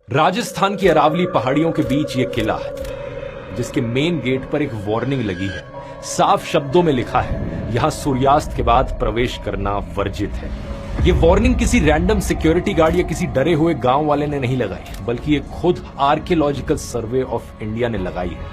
राजस्थान की अरावली पहाड़ियों के बीच ये किला है, जिसके मेन गेट पर एक वार्निंग लगी है। साफ शब्दों में लिखा है, यहां सूर्यास्त के बाद प्रवेश करना वर्जित है। ये वार्निंग किसी रैंडम सिक्योरिटी गार्ड या किसी डरे हुए गांव वाले ने नहीं लगाई, बल्कि ये खुद आर्कियोलॉजिकल सर्वे ऑफ इंडिया ने लगाई है।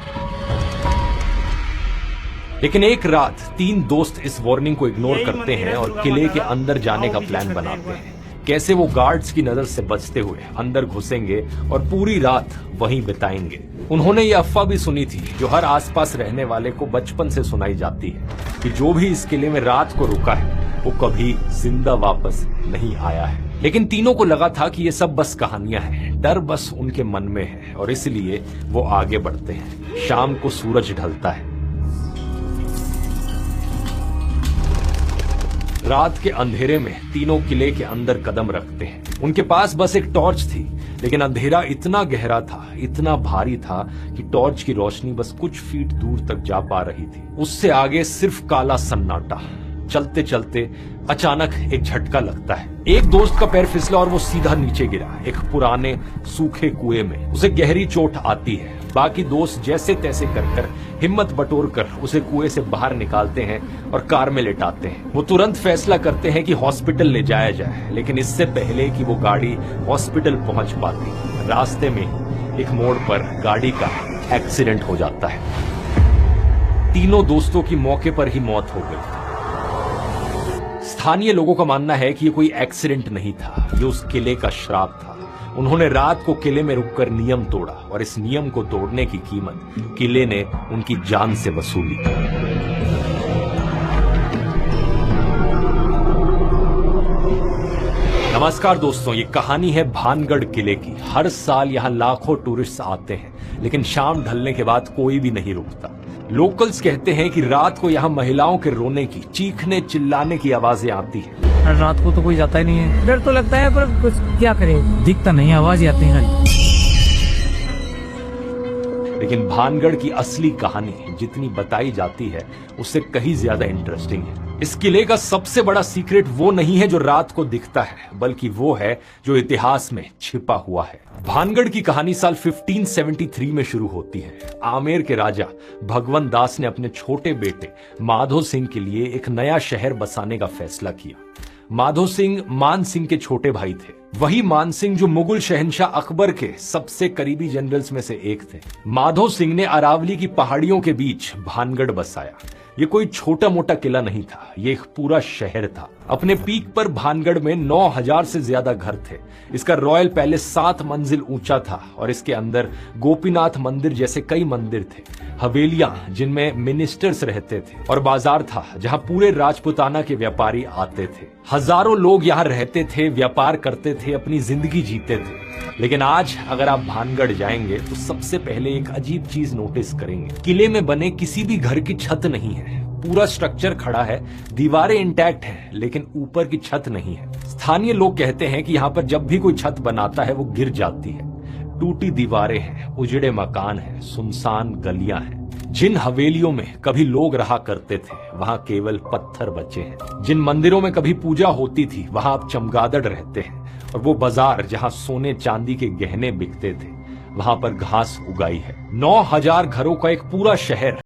लेकिन एक रात 3 दोस्त इस वार्निंग को इग्नोर करते हैं और किले के अंदर जाने का प्लान बनाते हैं। कैसे वो गार्ड्स की नजर से बचते हुए अंदर घुसेंगे और पूरी रात वहीं बिताएंगे। उन्होंने ये अफवाह भी सुनी थी, जो हर आसपास रहने वाले को बचपन से सुनाई जाती है, कि जो भी इस किले में रात को रुका है वो कभी जिंदा वापस नहीं आया है। लेकिन तीनों को लगा था कि ये सब बस कहानियां हैं, डर बस उनके मन में है, और इसलिए वो आगे बढ़ते हैं। शाम को सूरज ढलता है। रात के अंधेरे में तीनों किले के अंदर कदम रखते हैं। उनके पास बस एक टॉर्च थी, लेकिन अंधेरा इतना गहरा था, इतना भारी था कि टॉर्च की रोशनी बस कुछ फीट दूर तक जा पा रही थी। उससे आगे सिर्फ काला सन्नाटा। चलते चलते अचानक एक झटका लगता है। एक दोस्त का पैर फिसला और वो सीधा नीचे गिरा, एक पुराने सूखे कुएं में। उसे गहरी चोट आती है। बाकी दोस्त जैसे तैसे कर हिम्मत बटोरकर उसे कुएं से बाहर निकालते हैं और कार में लेटाते हैं। वो तुरंत फैसला करते हैं कि हॉस्पिटल ले जाया जाए, लेकिन इससे पहले कि वो गाड़ी हॉस्पिटल पहुंच पाती, रास्ते में एक मोड़ पर गाड़ी का एक्सीडेंट हो जाता है। तीनों दोस्तों की मौके पर ही मौत हो गई। स्थानीय लोगों का मानना है कि ये कोई एक्सीडेंट नहीं था, ये उस किले का श्राप था। उन्होंने रात को किले में रुककर नियम तोड़ा, और इस नियम को तोड़ने की कीमत किले ने उनकी जान से वसूली। नमस्कार दोस्तों, ये कहानी है भानगढ़ किले की। हर साल यहाँ लाखों टूरिस्ट आते हैं, लेकिन शाम ढलने के बाद कोई भी नहीं रुकता। लोकल्स कहते हैं कि रात को यहाँ महिलाओं के रोने की, चीखने चिल्लाने की आवाजें आती हैं। रात को तो कोई जाता ही नहीं है। डर तो लगता है, पर कुछ क्या करें, दिखता नहीं, आवाज आती है। लेकिन भानगढ़ की असली कहानी जितनी बताई जाती है, उससे कहीं ज्यादा इंटरेस्टिंग है। इस किले का सबसे बड़ा सीक्रेट वो नहीं है जो रात को दिखता है, बल्कि वो है जो इतिहास में छिपा हुआ है। भानगढ़ की कहानी साल 1573 में शुरू होती है। आमेर के राजा भगवंत दास ने अपने छोटे बेटे माधो सिंह के लिए एक नया शहर बसाने का फैसला किया। माधो सिंह मान सिंह के छोटे भाई थे, वही मान सिंह जो मुगल शहंशाह अकबर के सबसे करीबी जनरल्स में से एक थे। माधो सिंह ने अरावली की पहाड़ियों के बीच भानगढ़ बसाया। ये कोई छोटा मोटा किला नहीं था, ये एक पूरा शहर था। अपने पीक पर भानगढ़ में 9000 से ज्यादा घर थे। इसका रॉयल पैलेस 7 मंजिल ऊंचा था, और इसके अंदर गोपीनाथ मंदिर जैसे कई मंदिर थे, हवेलियां जिनमें मिनिस्टर्स रहते थे, और बाजार था जहां पूरे राजपुताना के व्यापारी आते थे। हजारों लोग यहाँ रहते थे, व्यापार करते थे, अपनी जिंदगी जीते थे। लेकिन आज अगर आप भानगढ़ जाएंगे तो सबसे पहले एक अजीब चीज नोटिस करेंगे। किले में बने किसी भी घर की छत नहीं है। पूरा स्ट्रक्चर खड़ा है, दीवारें इंटैक्ट हैं, लेकिन ऊपर की छत नहीं है। स्थानीय लोग कहते हैं कि यहाँ पर जब भी कोई छत बनाता है वो गिर जाती है। टूटी दीवारें हैं, उजड़े मकान हैं, सुनसान गलियां हैं। जिन हवेलियों में कभी लोग रहा करते थे, वहां केवल पत्थर बचे हैं। जिन मंदिरों में कभी पूजा होती थी, वहां अब चमगादड़ रहते हैं। और वो बाजार जहां सोने चांदी के गहने बिकते थे, वहां पर घास उगाई है। 9000 घरों का एक पूरा शहर